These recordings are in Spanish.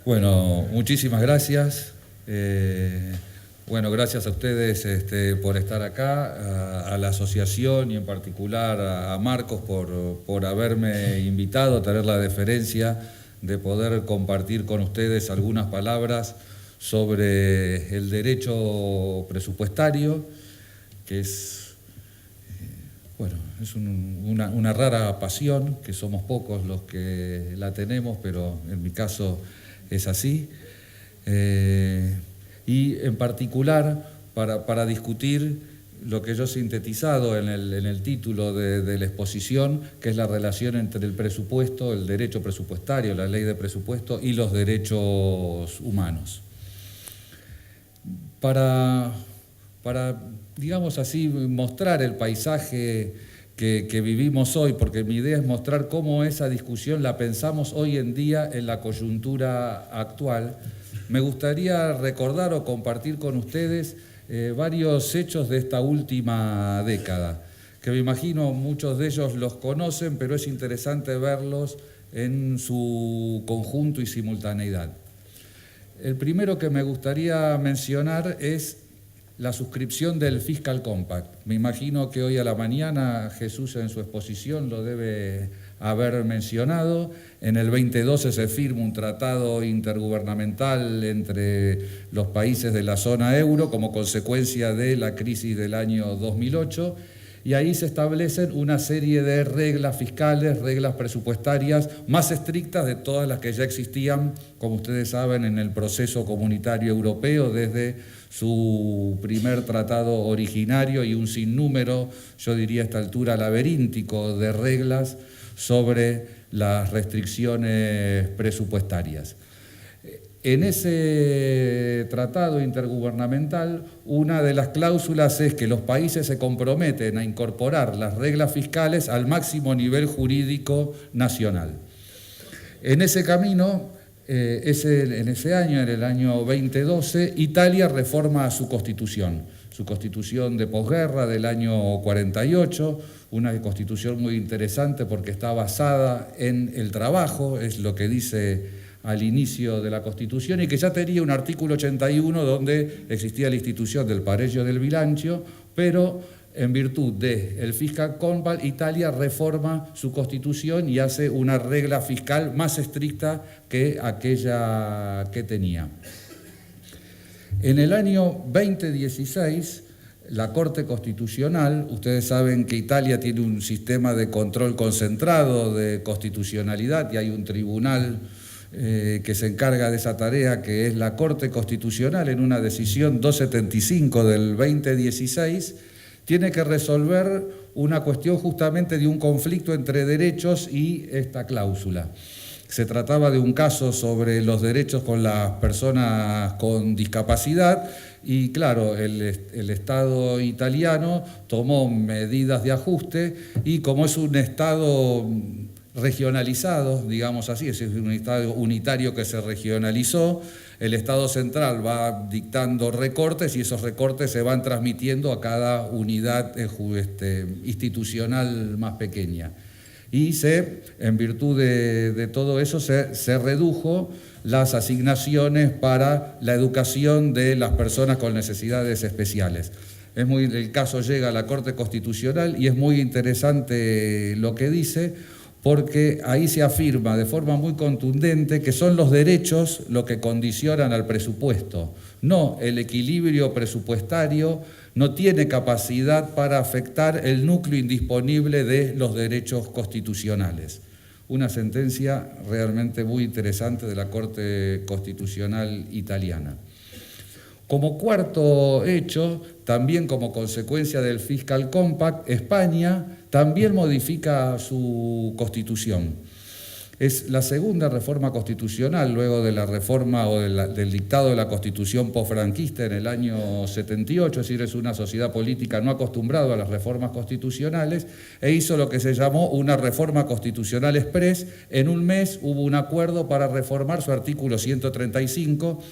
Bueno, muchísimas gracias. Bueno, gracias a ustedes por estar acá, a la asociación y en particular a Marcos por haberme invitado, a tener la deferencia de poder compartir con ustedes algunas palabras sobre el derecho presupuestario, que es, bueno, es una rara pasión, que somos pocos los que la tenemos, pero en mi caso es así. Y en particular para discutir lo que yo he sintetizado en el título de la exposición, que es la relación entre el presupuesto, el derecho presupuestario, la ley de presupuesto y los derechos humanos. Para digamos así, mostrar el paisaje que vivimos hoy, porque mi idea es mostrar cómo esa discusión la pensamos hoy en día en la coyuntura actual, me gustaría recordar o compartir con ustedes varios hechos de esta última década, que me imagino muchos de ellos los conocen, pero es interesante verlos en su conjunto y simultaneidad. El primero que me gustaría mencionar es la suscripción del Fiscal Compact. Me imagino que hoy a la mañana Jesús en su exposición lo debe haber mencionado. En el 2012 se firma un tratado intergubernamental entre los países de la zona euro como consecuencia de la crisis del año 2008, y ahí se establecen una serie de reglas fiscales, reglas presupuestarias más estrictas de todas las que ya existían, como ustedes saben, en el proceso comunitario europeo desde su primer tratado originario, y un sinnúmero, yo diría a esta altura, laberíntico de reglas sobre las restricciones presupuestarias. En ese tratado intergubernamental, una de las cláusulas es que los países se comprometen a incorporar las reglas fiscales al máximo nivel jurídico nacional. En ese camino, en ese año, en el año 2012, Italia reforma su constitución de posguerra del año 48, una constitución muy interesante porque está basada en el trabajo, es lo que dice al inicio de la Constitución, y que ya tenía un artículo 81 donde existía la institución del pareggio del bilancio, pero en virtud del Fiscal Compact, Italia reforma su Constitución y hace una regla fiscal más estricta que aquella que tenía. En el año 2016, la Corte Constitucional, ustedes saben que Italia tiene un sistema de control concentrado de constitucionalidad y hay un tribunal que se encarga de esa tarea, que es la Corte Constitucional, en una decisión 275 del 2016, tiene que resolver una cuestión justamente de un conflicto entre derechos y esta cláusula. Se trataba de un caso sobre los derechos con las personas con discapacidad y, claro, el Estado italiano tomó medidas de ajuste y, como es un Estado regionalizado, digamos así, es decir, un Estado unitario que se regionalizó, el Estado central va dictando recortes y esos recortes se van transmitiendo a cada unidad institucional más pequeña. Y en virtud de todo eso se redujo las asignaciones para la educación de las personas con necesidades especiales. El caso llega a la Corte Constitucional y es muy interesante lo que dice, porque ahí se afirma de forma muy contundente que son los derechos lo que condicionan al presupuesto, no el equilibrio presupuestario. No tiene capacidad para afectar el núcleo indisponible de los derechos constitucionales. Una sentencia realmente muy interesante de la Corte Constitucional italiana. Como cuarto hecho, también como consecuencia del Fiscal Compact, España también modifica su constitución. Es la segunda reforma constitucional luego de la reforma o del dictado de la Constitución posfranquista en el año 78, es decir, es una sociedad política no acostumbrada a las reformas constitucionales, e hizo lo que se llamó una reforma constitucional express. En un mes hubo un acuerdo para reformar su artículo 135,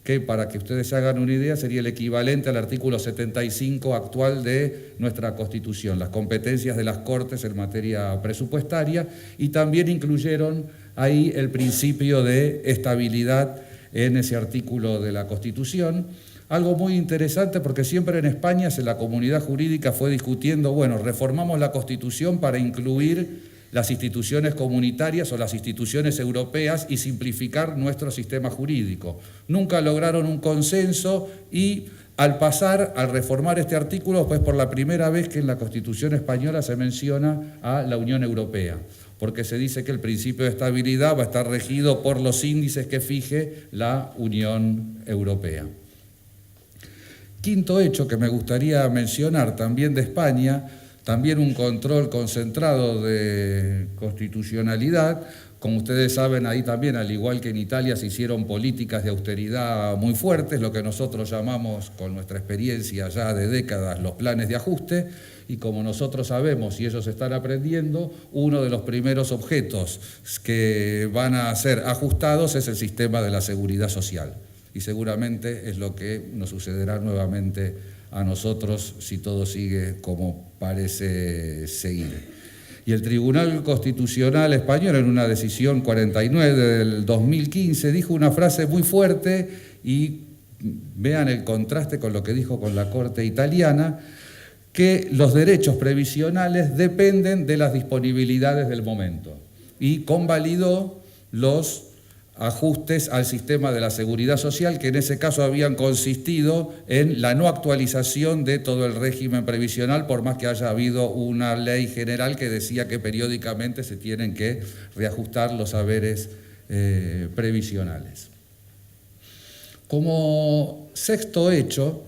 que para que ustedes se hagan una idea sería el equivalente al artículo 75 actual de nuestra Constitución, las competencias de las Cortes en materia presupuestaria, y también incluyeron ahí el principio de estabilidad en ese artículo de la Constitución. Algo muy interesante porque siempre en España la comunidad jurídica fue discutiendo, bueno, reformamos la Constitución para incluir las instituciones comunitarias o las instituciones europeas y simplificar nuestro sistema jurídico. Nunca lograron un consenso y al reformar este artículo, pues por la primera vez que en la Constitución española se menciona a la Unión Europea, porque se dice que el principio de estabilidad va a estar regido por los índices que fije la Unión Europea. Quinto hecho que me gustaría mencionar también de España, también un control concentrado de constitucionalidad. Como ustedes saben, ahí también, al igual que en Italia, se hicieron políticas de austeridad muy fuertes, lo que nosotros llamamos, con nuestra experiencia ya de décadas, los planes de ajuste, y como nosotros sabemos y ellos están aprendiendo, uno de los primeros objetos que van a ser ajustados es el sistema de la seguridad social. Y seguramente es lo que nos sucederá nuevamente a nosotros si todo sigue como parece seguir. Y el Tribunal Constitucional Español, en una decisión 49 del 2015, dijo una frase muy fuerte, y vean el contraste con lo que dijo con la Corte italiana, que los derechos previsionales dependen de las disponibilidades del momento, y convalidó los ajustes al sistema de la seguridad social, que en ese caso habían consistido en la no actualización de todo el régimen previsional, por más que haya habido una ley general que decía que periódicamente se tienen que reajustar los haberes previsionales. Como sexto hecho,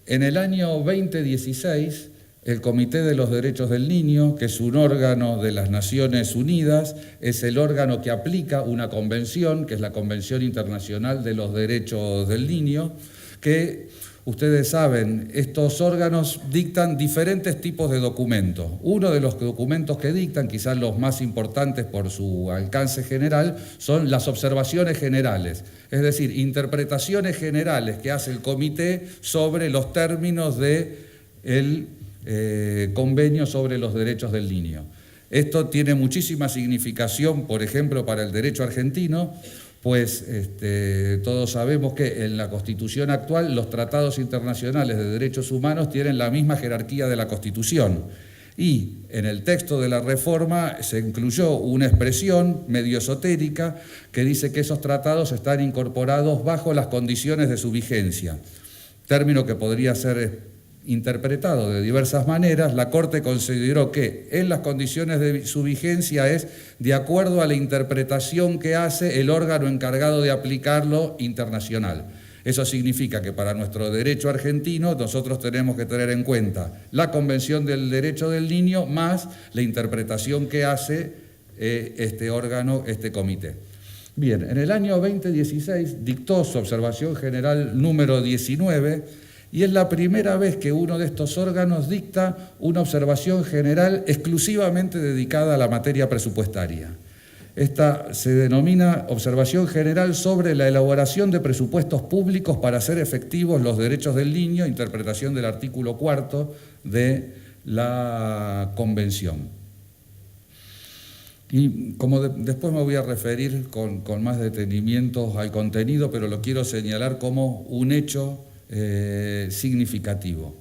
en el año 2016, el Comité de los Derechos del Niño, que es un órgano de las Naciones Unidas, es el órgano que aplica una convención, que es la Convención Internacional de los Derechos del Niño, que ustedes saben, estos órganos dictan diferentes tipos de documentos. Uno de los documentos que dictan, quizás los más importantes por su alcance general, son las observaciones generales, es decir, interpretaciones generales que hace el comité sobre los términos del convenio sobre los derechos del niño. Esto tiene muchísima significación, por ejemplo, para el derecho argentino, pues todos sabemos que en la Constitución actual los tratados internacionales de derechos humanos tienen la misma jerarquía de la Constitución, y en el texto de la reforma se incluyó una expresión medio esotérica que dice que esos tratados están incorporados bajo las condiciones de su vigencia, término que podría ser interpretado de diversas maneras. La Corte consideró que en las condiciones de su vigencia es de acuerdo a la interpretación que hace el órgano encargado de aplicarlo internacional. Eso significa que para nuestro derecho argentino nosotros tenemos que tener en cuenta la Convención del Derecho del Niño más la interpretación que hace este órgano, este comité. Bien, en el año 2016 dictó su observación general número 19, y es la primera vez que uno de estos órganos dicta una observación general exclusivamente dedicada a la materia presupuestaria. Esta se denomina Observación General sobre la elaboración de presupuestos públicos para hacer efectivos los derechos del niño, interpretación del artículo 4 de la Convención. Y como después me voy a referir con más detenimiento al contenido, pero lo quiero señalar como un hecho significativo.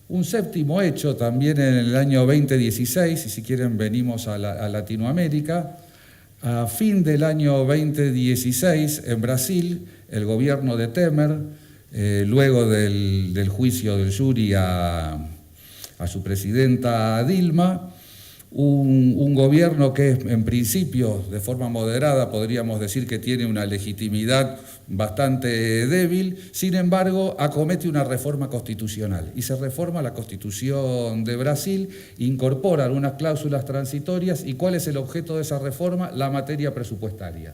Un séptimo hecho también en el año 2016, y si quieren venimos a Latinoamérica. A fin del año 2016 en Brasil, el gobierno de Temer, luego del juicio del jury a su presidenta Dilma, un gobierno que en principio, de forma moderada, podríamos decir que tiene una legitimidad bastante débil, sin embargo, acomete una reforma constitucional y se reforma la Constitución de Brasil, incorpora algunas cláusulas transitorias. ¿Y cuál es el objeto de esa reforma? La materia presupuestaria.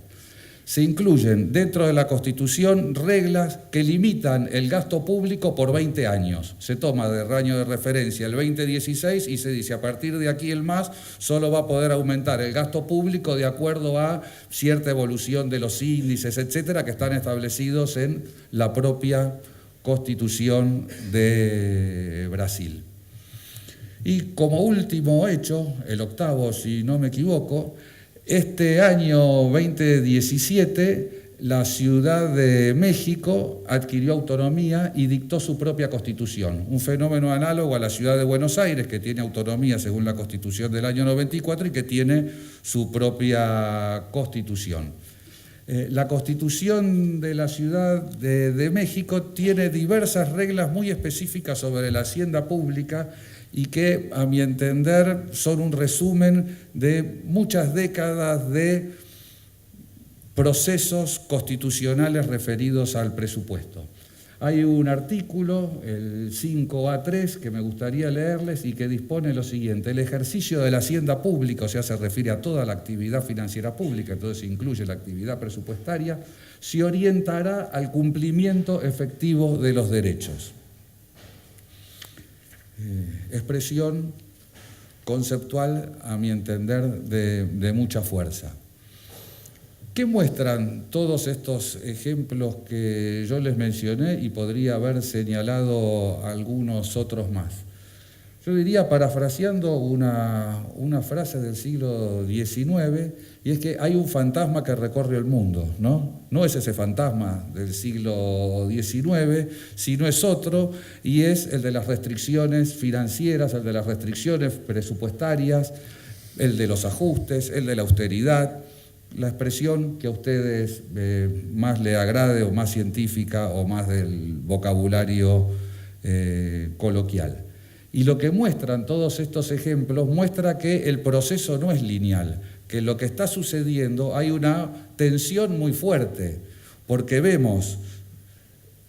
se incluyen dentro de la Constitución reglas que limitan el gasto público por 20 años. Se toma de año de referencia el 2016 y se dice a partir de aquí el más solo va a poder aumentar el gasto público de acuerdo a cierta evolución de los índices, etcétera, que están establecidos en la propia Constitución de Brasil. Y como último hecho, el octavo si no me equivoco, este año 2017 la Ciudad de México adquirió autonomía y dictó su propia constitución, un fenómeno análogo a la Ciudad de Buenos Aires, que tiene autonomía según la Constitución del año 94 y que tiene su propia constitución. La Constitución de la Ciudad de México tiene diversas reglas muy específicas sobre la hacienda pública y que, a mi entender, son un resumen de muchas décadas de procesos constitucionales referidos al presupuesto. Hay un artículo, el 5A3, que me gustaría leerles y que dispone lo siguiente: el ejercicio de la hacienda pública, o sea, se refiere a toda la actividad financiera pública, entonces incluye la actividad presupuestaria, se orientará al cumplimiento efectivo de los derechos. Expresión conceptual, a mi entender, de mucha fuerza. ¿Qué muestran todos estos ejemplos que yo les mencioné y podría haber señalado algunos otros más? Yo diría, parafraseando una frase del siglo XIX, y es que hay un fantasma que recorre el mundo, ¿no? No es ese fantasma del siglo XIX, sino es otro, y es el de las restricciones financieras, el de las restricciones presupuestarias, el de los ajustes, el de la austeridad, la expresión que a ustedes más le agrade o más científica o más del vocabulario coloquial. Y lo que muestran todos estos ejemplos muestra que el proceso no es lineal, que lo que está sucediendo hay una tensión muy fuerte, porque vemos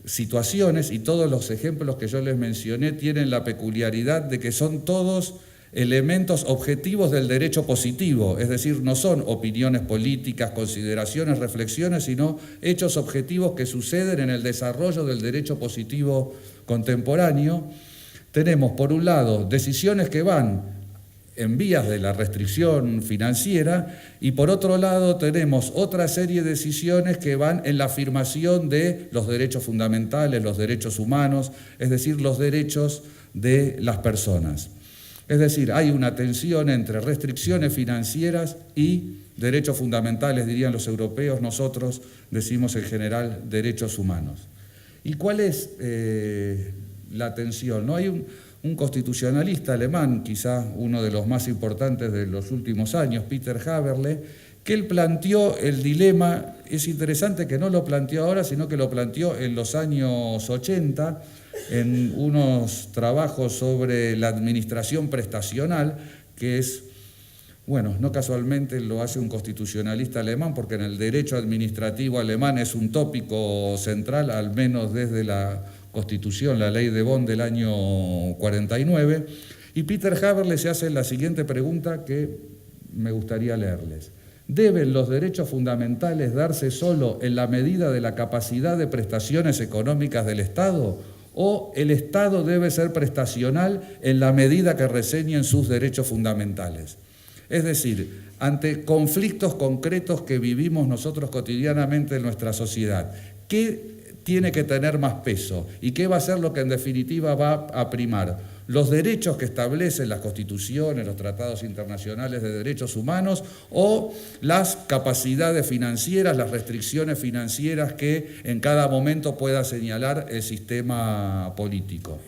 situaciones, y todos los ejemplos que yo les mencioné tienen la peculiaridad de que son todos elementos objetivos del derecho positivo, es decir, no son opiniones políticas, consideraciones, reflexiones, sino hechos objetivos que suceden en el desarrollo del derecho positivo contemporáneo. Tenemos, por un lado, decisiones que van en vías de la restricción financiera y, por otro lado, tenemos otra serie de decisiones que van en la afirmación de los derechos fundamentales, los derechos humanos, es decir, los derechos de las personas. Es decir, hay una tensión entre restricciones financieras y derechos fundamentales, dirían los europeos, nosotros decimos en general derechos humanos. ¿Y cuál es la tensión? ¿No? Hay un constitucionalista alemán, quizá uno de los más importantes de los últimos años, Peter Haberle, que él planteó el dilema. Es interesante que no lo planteó ahora, sino que lo planteó en los años 80, en unos trabajos sobre la administración prestacional, que es, bueno, no casualmente lo hace un constitucionalista alemán, porque en el derecho administrativo alemán es un tópico central, al menos desde la Constitución, la ley de Bonn del año 49, y Peter Haberle se hace la siguiente pregunta que me gustaría leerles. ¿Deben los derechos fundamentales darse solo en la medida de la capacidad de prestaciones económicas del Estado? ¿O el Estado debe ser prestacional en la medida que reseñen sus derechos fundamentales? Es decir, ante conflictos concretos que vivimos nosotros cotidianamente en nuestra sociedad, ¿qué tiene que tener más peso? ¿Y qué va a ser lo que en definitiva va a primar? ¿Los derechos que establecen las constituciones, los tratados internacionales de derechos humanos, o las capacidades financieras, las restricciones financieras que en cada momento pueda señalar el sistema político?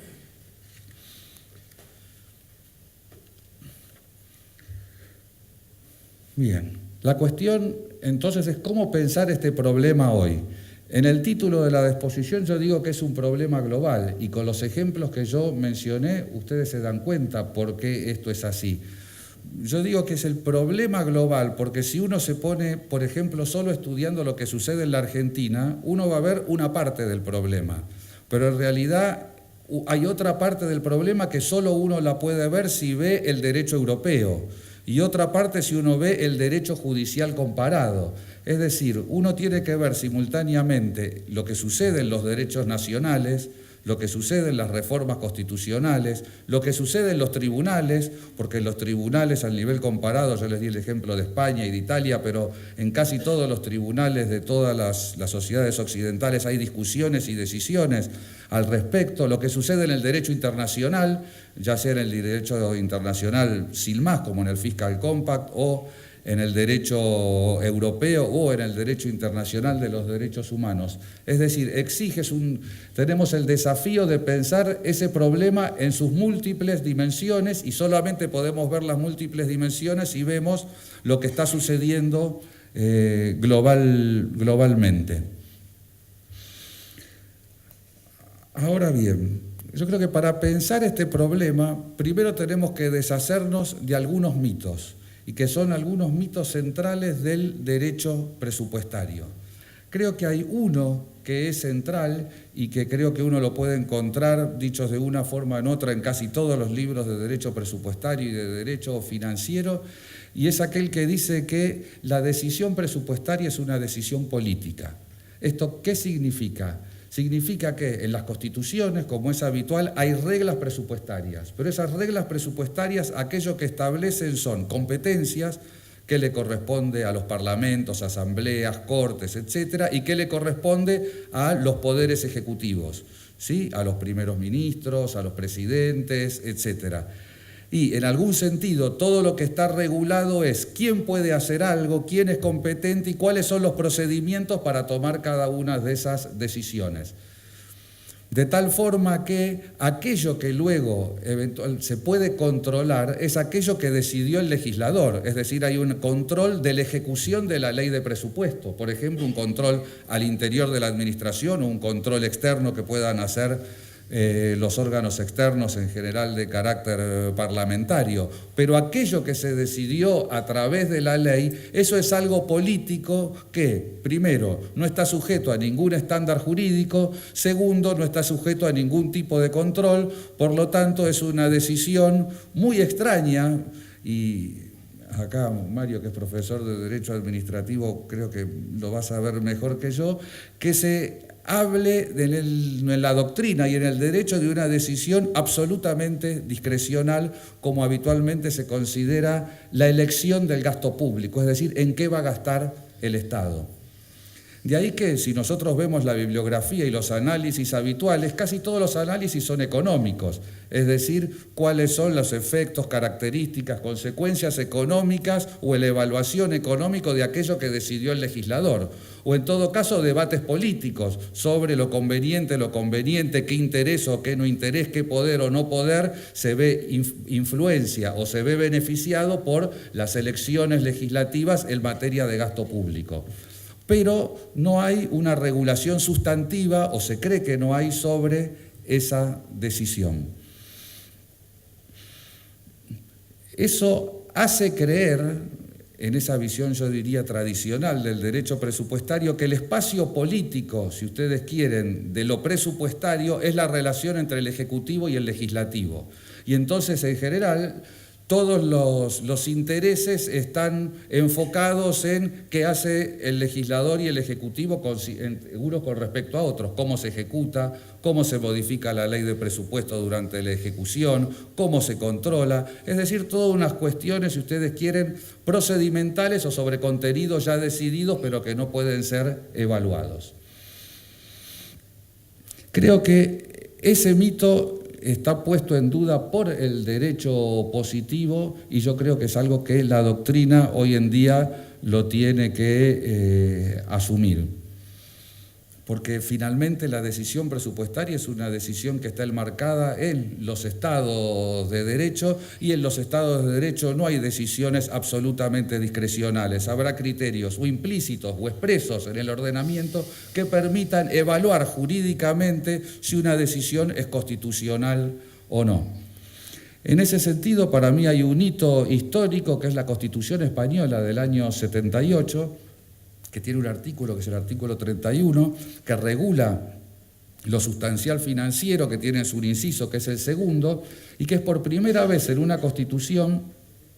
Bien, la cuestión entonces es cómo pensar este problema hoy. En el título de la exposición yo digo que es un problema global, y con los ejemplos que yo mencioné ustedes se dan cuenta por qué esto es así. Yo digo que es el problema global porque si uno se pone, por ejemplo, solo estudiando lo que sucede en la Argentina, uno va a ver una parte del problema, pero en realidad hay otra parte del problema que solo uno la puede ver si ve el derecho europeo. y otra parte si uno ve el derecho judicial comparado. Es decir, uno tiene que ver simultáneamente lo que sucede en los derechos nacionales, lo que sucede en las reformas constitucionales, lo que sucede en los tribunales, porque en los tribunales al nivel comparado, yo les di el ejemplo de España y de Italia, pero en casi todos los tribunales de todas las sociedades occidentales hay discusiones y decisiones al respecto, lo que sucede en el derecho internacional, ya sea en el derecho internacional sin más, como en el Fiscal Compact, o en el derecho europeo o en el derecho internacional de los derechos humanos. Es decir, tenemos el desafío de pensar ese problema en sus múltiples dimensiones y solamente podemos ver las múltiples dimensiones si vemos lo que está sucediendo globalmente. Ahora bien, yo creo que para pensar este problema, primero tenemos que deshacernos de algunos mitos, y que son algunos mitos centrales del derecho presupuestario. Creo que hay uno que es central y que creo que uno lo puede encontrar, dichos de una forma o en otra, en casi todos los libros de derecho presupuestario y de derecho financiero, y es aquel que dice que la decisión presupuestaria es una decisión política. ¿Esto qué significa? Significa que en las constituciones, como es habitual, hay reglas presupuestarias, pero esas reglas presupuestarias aquello que establecen son competencias que le corresponde a los parlamentos, asambleas, cortes, etcétera, y que le corresponde a los poderes ejecutivos, ¿sí? A los primeros ministros, a los presidentes, etcétera. Y en algún sentido todo lo que está regulado es quién puede hacer algo, quién es competente y cuáles son los procedimientos para tomar cada una de esas decisiones. De tal forma que aquello que luego se puede controlar es aquello que decidió el legislador, es decir, hay un control de la ejecución de la ley de presupuesto, por ejemplo, un control al interior de la administración o un control externo que puedan hacer los órganos externos en general de carácter parlamentario, pero aquello que se decidió a través de la ley, eso es algo político que, primero, no está sujeto a ningún estándar jurídico, segundo, no está sujeto a ningún tipo de control, por lo tanto es una decisión muy extraña y acá Mario, que es profesor de Derecho Administrativo, creo que lo va a saber mejor que yo, que se hable en la doctrina y en el derecho de una decisión absolutamente discrecional, como habitualmente se considera la elección del gasto público, es decir, en qué va a gastar el Estado. De ahí que si nosotros vemos la bibliografía y los análisis habituales, casi todos los análisis son económicos, es decir, cuáles son los efectos, características, consecuencias económicas o la evaluación económica de aquello que decidió el legislador, o en todo caso debates políticos sobre lo conveniente, qué interés o qué no interés, qué poder o no poder se ve influencia o se ve beneficiado por las elecciones legislativas en materia de gasto público. Pero no hay una regulación sustantiva, o se cree que no hay, sobre esa decisión. Eso hace creer, en esa visión yo diría tradicional del derecho presupuestario, que el espacio político, si ustedes quieren, de lo presupuestario es la relación entre el Ejecutivo y el Legislativo. Y entonces, en general, todos los intereses están enfocados en qué hace el legislador y el ejecutivo uno con respecto a otros, cómo se ejecuta, cómo se modifica la ley de presupuesto durante la ejecución, cómo se controla, es decir, todas unas cuestiones, si ustedes quieren, procedimentales o sobre contenidos ya decididos, pero que no pueden ser evaluados. Creo que ese mito está puesto en duda por el derecho positivo y yo creo que es algo que la doctrina hoy en día lo tiene que asumir. Porque finalmente la decisión presupuestaria es una decisión que está enmarcada en los estados de derecho y en los estados de derecho no hay decisiones absolutamente discrecionales. Habrá criterios o implícitos o expresos en el ordenamiento que permitan evaluar jurídicamente si una decisión es constitucional o no. En ese sentido, para mí hay un hito histórico que es la Constitución Española del año 78, que tiene un artículo, que es el artículo 31, que regula lo sustancial financiero, que tiene su inciso, que es el segundo, y que es por primera vez en una Constitución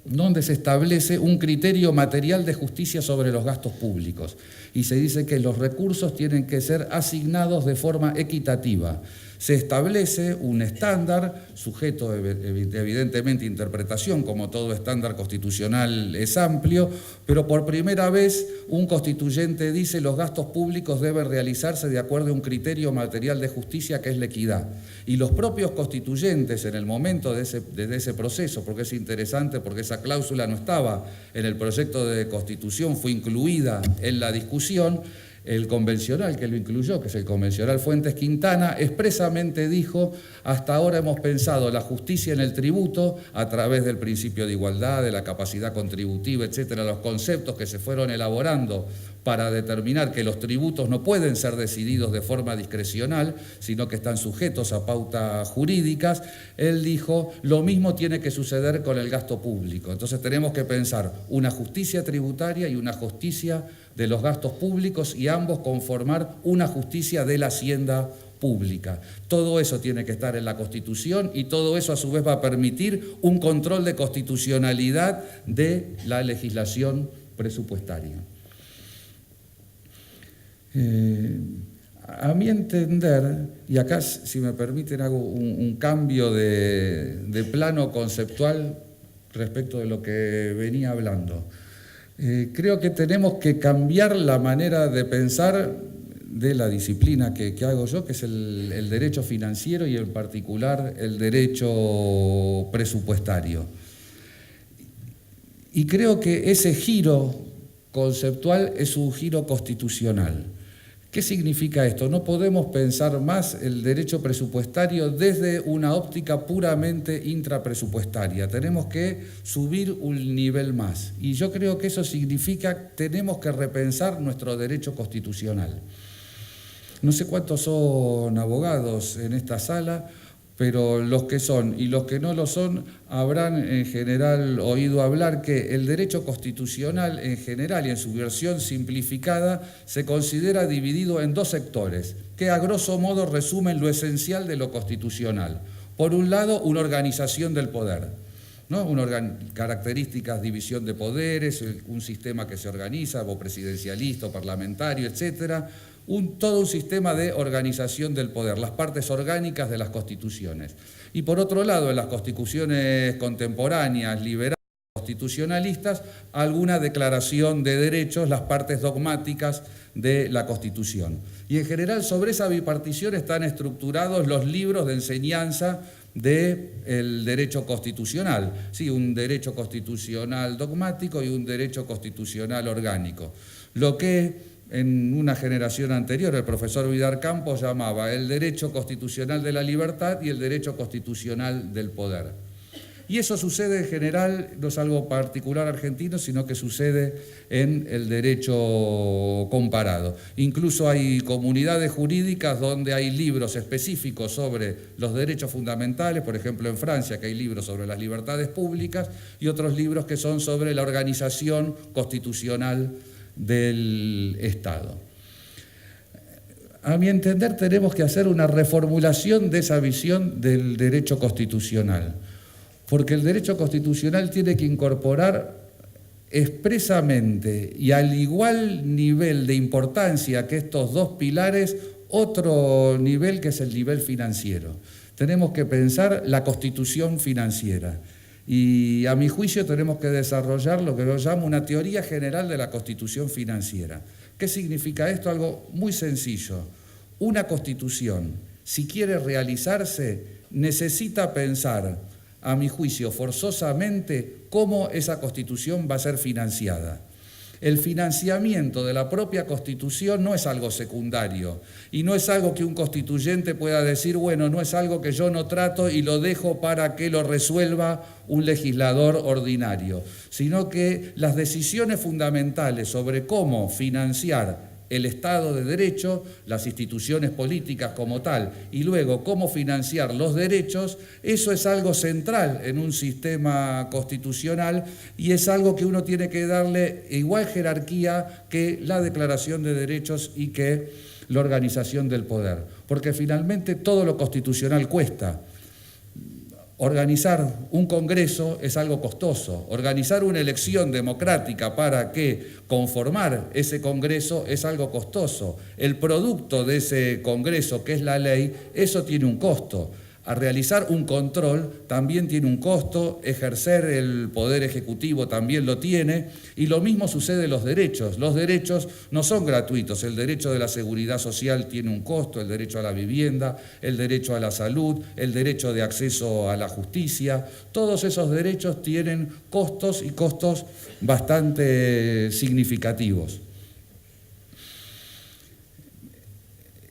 donde se establece un criterio material de justicia sobre los gastos públicos y se dice que los recursos tienen que ser asignados de forma equitativa. Se establece un estándar, sujeto evidentemente a interpretación, como todo estándar constitucional es amplio, pero por primera vez un constituyente dice los gastos públicos deben realizarse de acuerdo a un criterio material de justicia que es la equidad. Y los propios constituyentes en el momento de ese proceso, porque es interesante, porque esa cláusula no estaba en el proyecto de constitución, fue incluida en la discusión, el convencional que lo incluyó, que es el convencional Fuentes Quintana, expresamente dijo: hasta ahora hemos pensado la justicia en el tributo a través del principio de igualdad, de la capacidad contributiva, etcétera, los conceptos que se fueron elaborando para determinar que los tributos no pueden ser decididos de forma discrecional, sino que están sujetos a pautas jurídicas. Él dijo, lo mismo tiene que suceder con el gasto público. Entonces tenemos que pensar una justicia tributaria y una justicia de los gastos públicos y ambos conformar una justicia de la hacienda pública. Todo eso tiene que estar en la Constitución y todo eso a su vez va a permitir un control de constitucionalidad de la legislación presupuestaria. A mi entender, y acá si me permiten hago un cambio de plano conceptual respecto de lo que venía hablando. Creo que tenemos que cambiar la manera de pensar de la disciplina que hago yo, que es el derecho financiero y en particular el derecho presupuestario. Y creo que ese giro conceptual es un giro constitucional. ¿Qué significa esto? No podemos pensar más el derecho presupuestario desde una óptica puramente intrapresupuestaria. Tenemos que subir un nivel más. Y yo creo que eso significa que tenemos que repensar nuestro derecho constitucional. No sé cuántos son abogados en esta sala, pero los que son y los que no lo son habrán en general oído hablar que el derecho constitucional en general y en su versión simplificada se considera dividido en dos sectores, que a grosso modo resumen lo esencial de lo constitucional. Por un lado, una organización del poder, ¿no? Características, división de poderes, un sistema que se organiza, o presidencialista, o parlamentario, etcétera. Todo un sistema de organización del poder, las partes orgánicas de las constituciones. Y por otro lado, en las constituciones contemporáneas, liberales, constitucionalistas, alguna declaración de derechos, las partes dogmáticas de la Constitución. Y en general sobre esa bipartición están estructurados los libros de enseñanza del derecho constitucional, sí, un derecho constitucional dogmático y un derecho constitucional orgánico. Lo que en una generación anterior el profesor Vidal Campos llamaba el derecho constitucional de la libertad y el derecho constitucional del poder. Y eso sucede en general, no es algo particular argentino, sino que sucede en el derecho comparado. Incluso hay comunidades jurídicas donde hay libros específicos sobre los derechos fundamentales, por ejemplo en Francia, que hay libros sobre las libertades públicas, y otros libros que son sobre la organización constitucional del Estado. A mi entender tenemos que hacer una reformulación de esa visión del derecho constitucional, porque el derecho constitucional tiene que incorporar expresamente y al igual nivel de importancia que estos dos pilares, otro nivel que es el nivel financiero. Tenemos que pensar la constitución financiera. Y a mi juicio tenemos que desarrollar lo que yo llamo una teoría general de la constitución financiera. ¿Qué significa esto? Algo muy sencillo. Una constitución, si quiere realizarse, necesita pensar, a mi juicio, forzosamente, cómo esa constitución va a ser financiada. El financiamiento de la propia Constitución no es algo secundario y no es algo que un constituyente pueda decir, bueno, no es algo que yo no trato y lo dejo para que lo resuelva un legislador ordinario, sino que las decisiones fundamentales sobre cómo financiar el Estado de Derecho, las instituciones políticas como tal, y luego cómo financiar los derechos, eso es algo central en un sistema constitucional y es algo que uno tiene que darle igual jerarquía que la Declaración de Derechos y que la organización del poder, porque finalmente todo lo constitucional cuesta. organizar un congreso es algo costoso. Organizar una elección democrática para que conformar ese congreso es algo costoso. El producto de ese congreso, que es la ley, eso tiene un costo. A realizar un control también tiene un costo, ejercer el poder ejecutivo también lo tiene, y lo mismo sucede en los derechos. Los derechos no son gratuitos, el derecho de la seguridad social tiene un costo, el derecho a la vivienda, el derecho a la salud, el derecho de acceso a la justicia, todos esos derechos tienen costos y costos bastante significativos.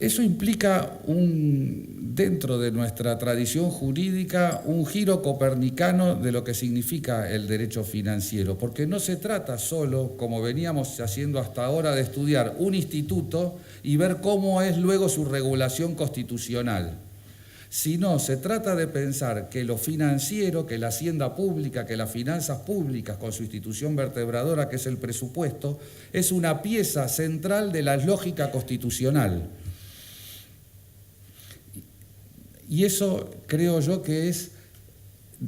Eso implica, dentro de nuestra tradición jurídica, un giro copernicano de lo que significa el derecho financiero, porque no se trata solo, como veníamos haciendo hasta ahora, de estudiar un instituto y ver cómo es luego su regulación constitucional, sino se trata de pensar que lo financiero, que la hacienda pública, que las finanzas públicas con su institución vertebradora, que es el presupuesto, es una pieza central de la lógica constitucional. Y eso creo yo que es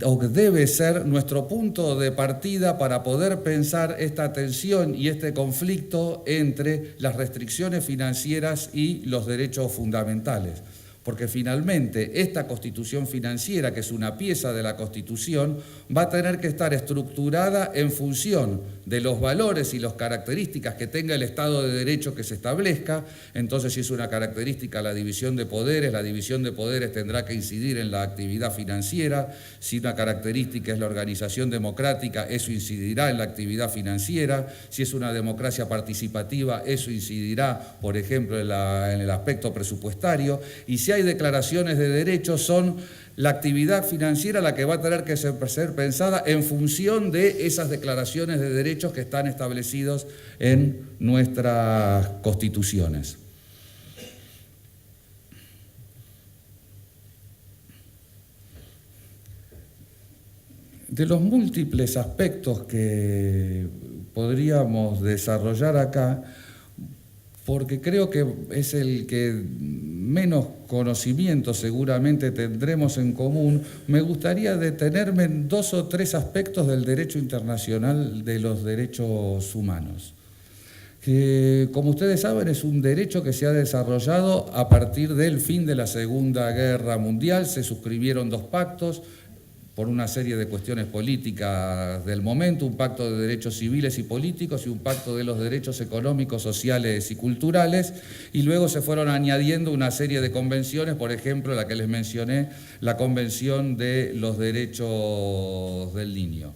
o debe ser nuestro punto de partida para poder pensar esta tensión y este conflicto entre las restricciones financieras y los derechos fundamentales. Porque finalmente esta constitución financiera, que es una pieza de la Constitución, va a tener que estar estructurada en función de los valores y las características que tenga el Estado de Derecho que se establezca. Entonces, si es una característica la división de poderes tendrá que incidir en la actividad financiera. Si una característica es la organización democrática, eso incidirá en la actividad financiera. Si es una democracia participativa, eso incidirá, por ejemplo, en el aspecto presupuestario. Y si hay declaraciones de derechos, son la actividad financiera la que va a tener que ser pensada en función de esas declaraciones de derechos que están establecidos en nuestras constituciones. De los múltiples aspectos que podríamos desarrollar acá, porque creo que es el que menos conocimiento seguramente tendremos en común, me gustaría detenerme en 2 o 3 aspectos del derecho internacional de los derechos humanos, que, como ustedes saben, es un derecho que se ha desarrollado a partir del fin de la Segunda Guerra Mundial. Se suscribieron 2 pactos, por una serie de cuestiones políticas del momento, un pacto de derechos civiles y políticos y un pacto de los derechos económicos, sociales y culturales, y luego se fueron añadiendo una serie de convenciones, por ejemplo, la que les mencioné, la Convención de los Derechos del Niño.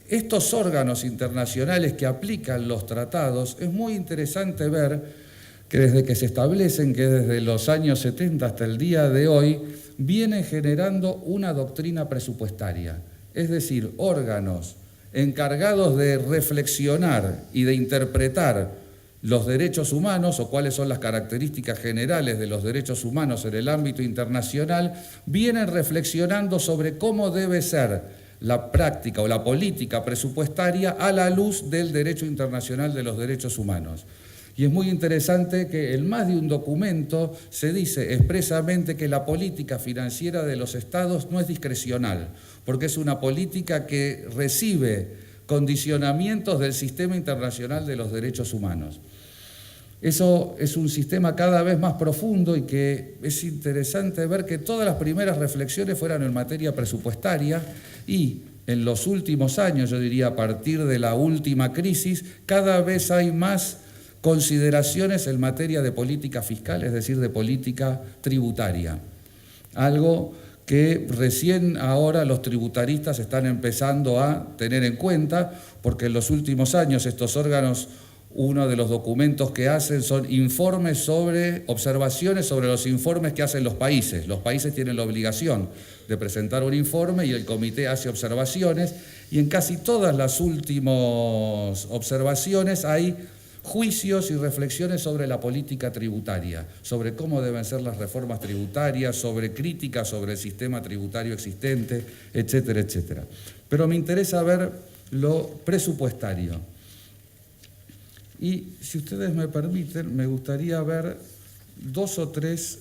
Estos órganos internacionales que aplican los tratados, es muy interesante ver que desde que se establecen, que desde los años 70 hasta el día de hoy, viene generando una doctrina presupuestaria, es decir, órganos encargados de reflexionar y de interpretar los derechos humanos o cuáles son las características generales de los derechos humanos en el ámbito internacional, vienen reflexionando sobre cómo debe ser la práctica o la política presupuestaria a la luz del derecho internacional de los derechos humanos. Y es muy interesante que en más de un documento se dice expresamente que la política financiera de los estados no es discrecional, porque es una política que recibe condicionamientos del sistema internacional de los derechos humanos. Eso es un sistema cada vez más profundo y que es interesante ver que todas las primeras reflexiones fueron en materia presupuestaria y en los últimos años, yo diría a partir de la última crisis, cada vez hay más consideraciones en materia de política fiscal, es decir, de política tributaria. Algo que recién ahora los tributaristas están empezando a tener en cuenta, porque en los últimos años estos órganos, uno de los documentos que hacen son informes sobre, observaciones sobre los informes que hacen los países. Los países tienen la obligación de presentar un informe y el comité hace observaciones, y en casi todas las últimas observaciones hay juicios y reflexiones sobre la política tributaria, sobre cómo deben ser las reformas tributarias, sobre críticas sobre el sistema tributario existente, etcétera, etcétera. Pero me interesa ver lo presupuestario. Y si ustedes me permiten, me gustaría ver 2 o 3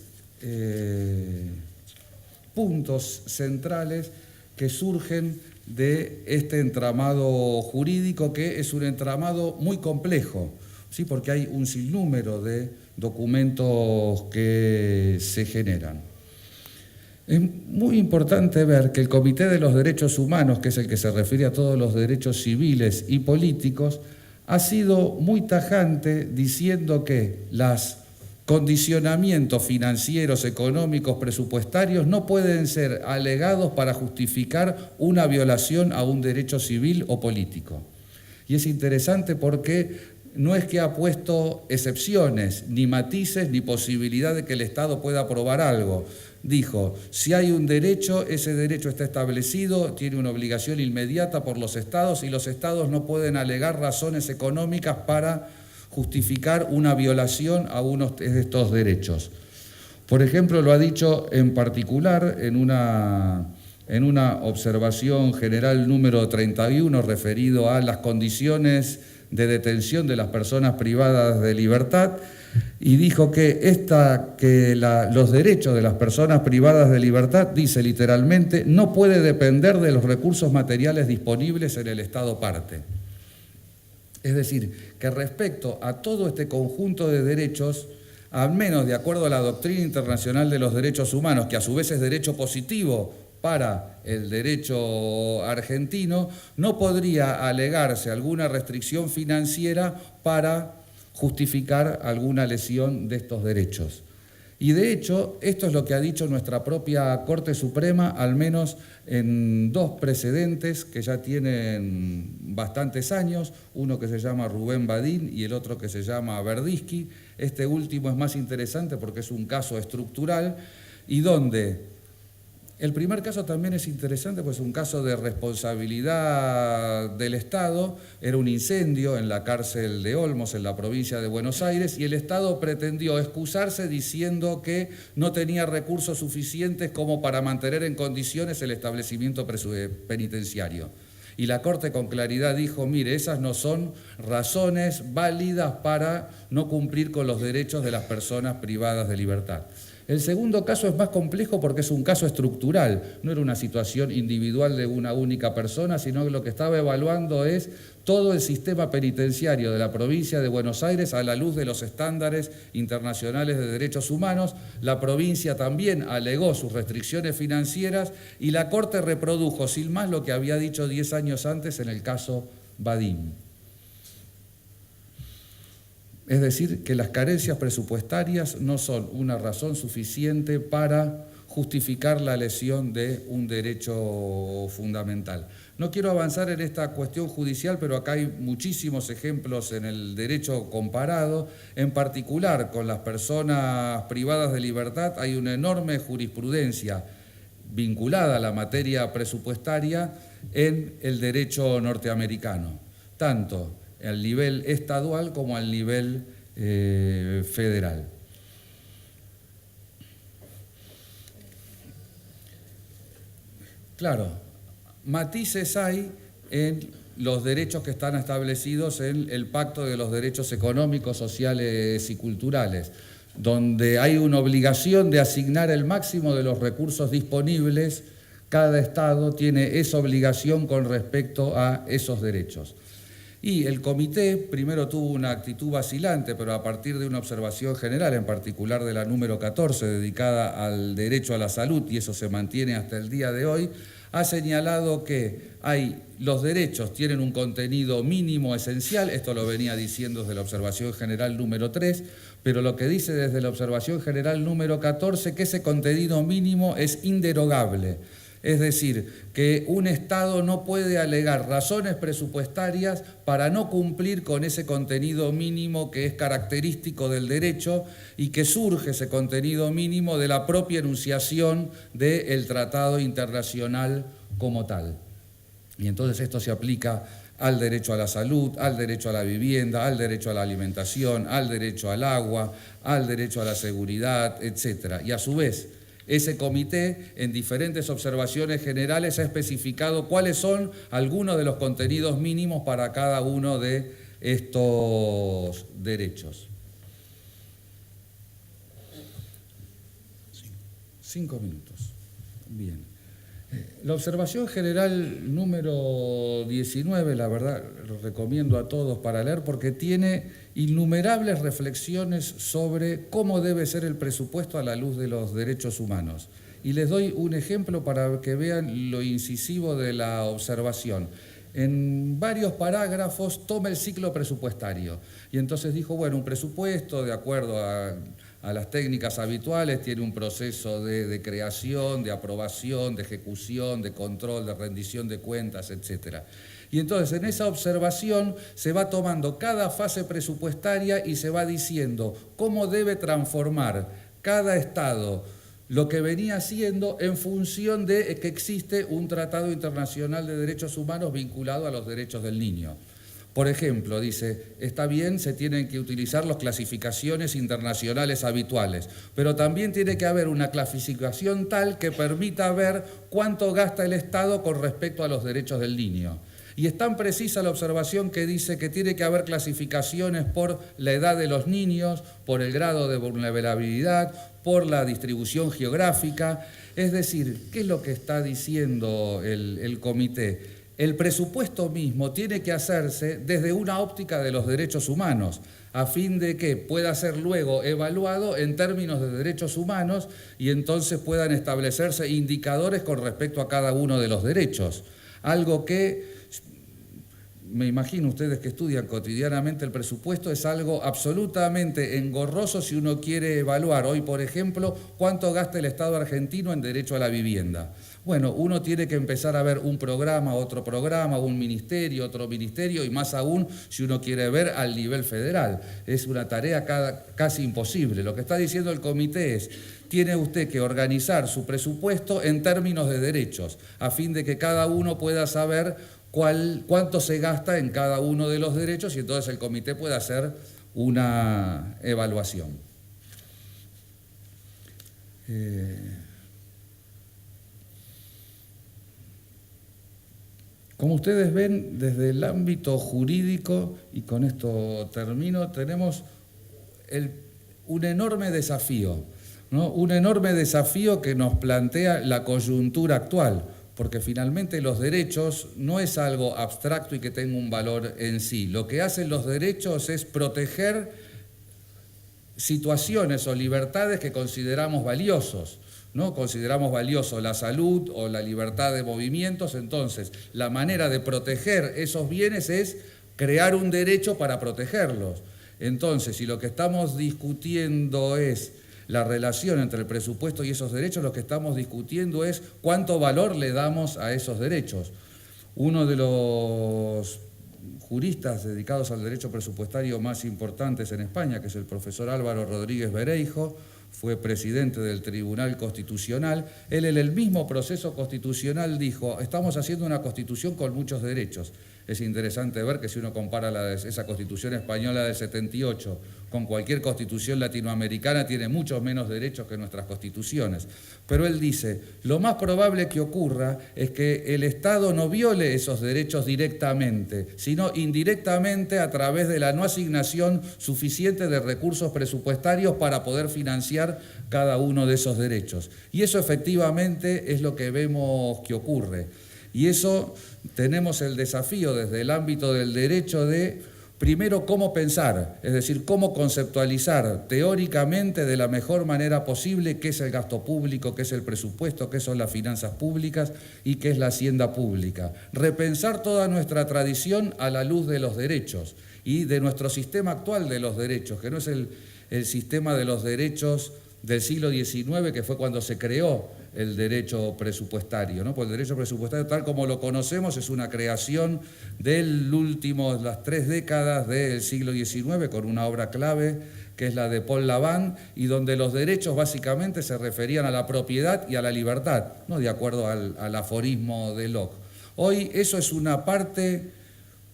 puntos centrales que surgen de este entramado jurídico, que es un entramado muy complejo, ¿sí? Porque hay un sinnúmero de documentos que se generan. Es muy importante ver que el Comité de los Derechos Humanos, que es el que se refiere a todos los derechos civiles y políticos, ha sido muy tajante diciendo que los condicionamientos financieros, económicos, presupuestarios no pueden ser alegados para justificar una violación a un derecho civil o político. Y es interesante porque no es que ha puesto excepciones, ni matices, ni posibilidad de que el Estado pueda aprobar algo. Dijo, si hay un derecho, ese derecho está establecido, tiene una obligación inmediata por los Estados y los Estados no pueden alegar razones económicas para justificar una violación a uno de estos derechos. Por ejemplo, lo ha dicho en particular en una observación general número 31 referido a las condiciones de detención de las personas privadas de libertad, y dijo que los derechos de las personas privadas de libertad, dice literalmente, no puede depender de los recursos materiales disponibles en el Estado parte. Es decir, que respecto a todo este conjunto de derechos, al menos de acuerdo a la doctrina internacional de los derechos humanos, que a su vez es derecho positivo para el derecho argentino, no podría alegarse alguna restricción financiera para justificar alguna lesión de estos derechos. Y de hecho, esto es lo que ha dicho nuestra propia Corte Suprema, al menos en dos precedentes que ya tienen bastantes años, uno que se llama Rubén Badín y el otro que se llama Verdisky. Este último es más interesante porque es un caso estructural y donde el primer caso también es interesante, pues es un caso de responsabilidad del Estado, era un incendio en la cárcel de Olmos, en la provincia de Buenos Aires, y el Estado pretendió excusarse diciendo que no tenía recursos suficientes como para mantener en condiciones el establecimiento penitenciario. Y la Corte con claridad dijo, mire, esas no son razones válidas para no cumplir con los derechos de las personas privadas de libertad. El segundo caso es más complejo porque es un caso estructural, no era una situación individual de una única persona, sino que lo que estaba evaluando es todo el sistema penitenciario de la provincia de Buenos Aires a la luz de los estándares internacionales de derechos humanos. La provincia también alegó sus restricciones financieras y la Corte reprodujo sin más lo que había dicho 10 años antes en el caso Badín. Es decir, que las carencias presupuestarias no son una razón suficiente para justificar la lesión de un derecho fundamental. No quiero avanzar en esta cuestión judicial, pero acá hay muchísimos ejemplos en el derecho comparado. En particular, con las personas privadas de libertad hay una enorme jurisprudencia vinculada a la materia presupuestaria en el derecho norteamericano, tanto al nivel estadual como al nivel federal. Claro, matices hay en los derechos que están establecidos en el Pacto de los Derechos Económicos, Sociales y Culturales, donde hay una obligación de asignar el máximo de los recursos disponibles. Cada Estado tiene esa obligación con respecto a esos derechos. Y el comité primero tuvo una actitud vacilante, pero a partir de una observación general, en particular de la número 14, dedicada al derecho a la salud, y eso se mantiene hasta el día de hoy, ha señalado que los derechos tienen un contenido mínimo esencial, esto lo venía diciendo desde la observación general número 3, pero lo que dice desde la observación general número 14, que ese contenido mínimo es inderogable. Es decir, que un Estado no puede alegar razones presupuestarias para no cumplir con ese contenido mínimo que es característico del derecho y que surge ese contenido mínimo de la propia enunciación del tratado internacional como tal. Y entonces esto se aplica al derecho a la salud, al derecho a la vivienda, al derecho a la alimentación, al derecho al agua, al derecho a la seguridad, etc. Y a su vez, ese comité, en diferentes observaciones generales, ha especificado cuáles son algunos de los contenidos mínimos para cada uno de estos derechos. 5 minutos. Bien. La observación general número 19, la verdad, lo recomiendo a todos para leer porque tiene innumerables reflexiones sobre cómo debe ser el presupuesto a la luz de los derechos humanos. Y les doy un ejemplo para que vean lo incisivo de la observación. En varios parágrafos toma el ciclo presupuestario y entonces dijo, bueno, un presupuesto de acuerdo a las técnicas habituales tiene un proceso de creación, de aprobación, de ejecución, de control, de rendición de cuentas, etc. Y entonces en esa observación se va tomando cada fase presupuestaria y se va diciendo cómo debe transformar cada Estado lo que venía haciendo en función de que existe un tratado internacional de derechos humanos vinculado a los derechos del niño. Por ejemplo, dice, está bien, se tienen que utilizar las clasificaciones internacionales habituales, pero también tiene que haber una clasificación tal que permita ver cuánto gasta el Estado con respecto a los derechos del niño. Y es tan precisa la observación que dice que tiene que haber clasificaciones por la edad de los niños, por el grado de vulnerabilidad, por la distribución geográfica. Es decir, ¿qué es lo que está diciendo el comité? El presupuesto mismo tiene que hacerse desde una óptica de los derechos humanos, a fin de que pueda ser luego evaluado en términos de derechos humanos y entonces puedan establecerse indicadores con respecto a cada uno de los derechos. Algo que, me imagino ustedes que estudian cotidianamente el presupuesto, es algo absolutamente engorroso si uno quiere evaluar hoy, por ejemplo, cuánto gasta el Estado argentino en derecho a la vivienda. Bueno, uno tiene que empezar a ver un programa, un ministerio, otro ministerio y más aún si uno quiere ver al nivel federal. Es una tarea casi imposible. Lo que está diciendo el comité es, tiene usted que organizar su presupuesto en términos de derechos, a fin de que cada uno pueda saber cuánto se gasta en cada uno de los derechos y entonces el comité puede hacer una evaluación. Como ustedes ven, desde el ámbito jurídico, y con esto termino, tenemos un enorme desafío, ¿no? Un enorme desafío que nos plantea la coyuntura actual, porque finalmente los derechos no es algo abstracto y que tenga un valor en sí. Lo que hacen los derechos es proteger situaciones o libertades que consideramos valiosos, ¿no? Consideramos valioso la salud o la libertad de movimientos, entonces la manera de proteger esos bienes es crear un derecho para protegerlos. Entonces, si lo que estamos discutiendo es la relación entre el presupuesto y esos derechos, lo que estamos discutiendo es cuánto valor le damos a esos derechos. Uno de los juristas dedicados al derecho presupuestario más importantes en España, que es el profesor Álvaro Rodríguez Bereijo, fue presidente del Tribunal Constitucional. Él en el mismo proceso constitucional dijo, estamos haciendo una constitución con muchos derechos. Es interesante ver que si uno compara esa constitución española del 78 con cualquier constitución latinoamericana, tiene muchos menos derechos que nuestras constituciones. Pero él dice, lo más probable que ocurra es que el Estado no viole esos derechos directamente, sino indirectamente a través de la no asignación suficiente de recursos presupuestarios para poder financiar cada uno de esos derechos. Y eso efectivamente es lo que vemos que ocurre. Y eso tenemos el desafío desde el ámbito del derecho de, primero, cómo pensar, es decir, cómo conceptualizar teóricamente de la mejor manera posible qué es el gasto público, qué es el presupuesto, qué son las finanzas públicas y qué es la hacienda pública. Repensar toda nuestra tradición a la luz de los derechos y de nuestro sistema actual de los derechos, que no es el sistema de los derechos del siglo XIX, que fue cuando se creó el derecho presupuestario, ¿no? Pues el derecho presupuestario, tal como lo conocemos, es una creación de las 3 décadas del siglo XIX, con una obra clave que es la de Paul Lavand, y donde los derechos básicamente se referían a la propiedad y a la libertad, ¿no? De acuerdo al aforismo de Locke. Hoy eso es una parte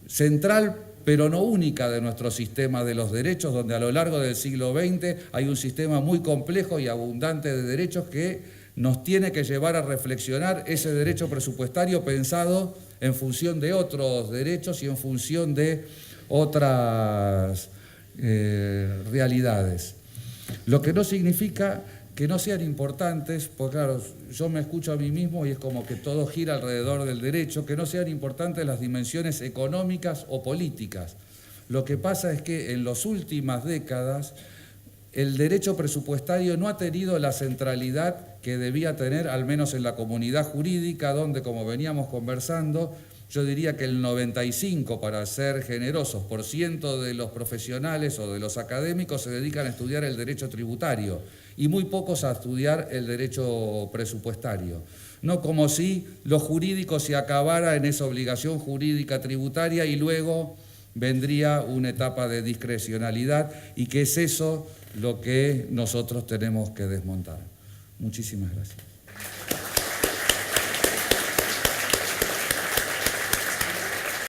central, pero no única, de nuestro sistema de los derechos, donde a lo largo del siglo XX hay un sistema muy complejo y abundante de derechos que nos tiene que llevar a reflexionar ese derecho presupuestario pensado en función de otros derechos y en función de otras realidades. Lo que no significa que no sean importantes, porque claro, yo me escucho a mí mismo y es como que todo gira alrededor del derecho, que no sean importantes las dimensiones económicas o políticas. Lo que pasa es que en las últimas décadas el derecho presupuestario no ha tenido la centralidad que debía tener, al menos en la comunidad jurídica, donde, como veníamos conversando, yo diría que el 95%, para ser generosos, por ciento de los profesionales o de los académicos se dedican a estudiar el derecho tributario y muy pocos a estudiar el derecho presupuestario. No como si lo jurídico se acabara en esa obligación jurídica tributaria y luego vendría una etapa de discrecionalidad, y que es eso lo que nosotros tenemos que desmontar. Muchísimas gracias.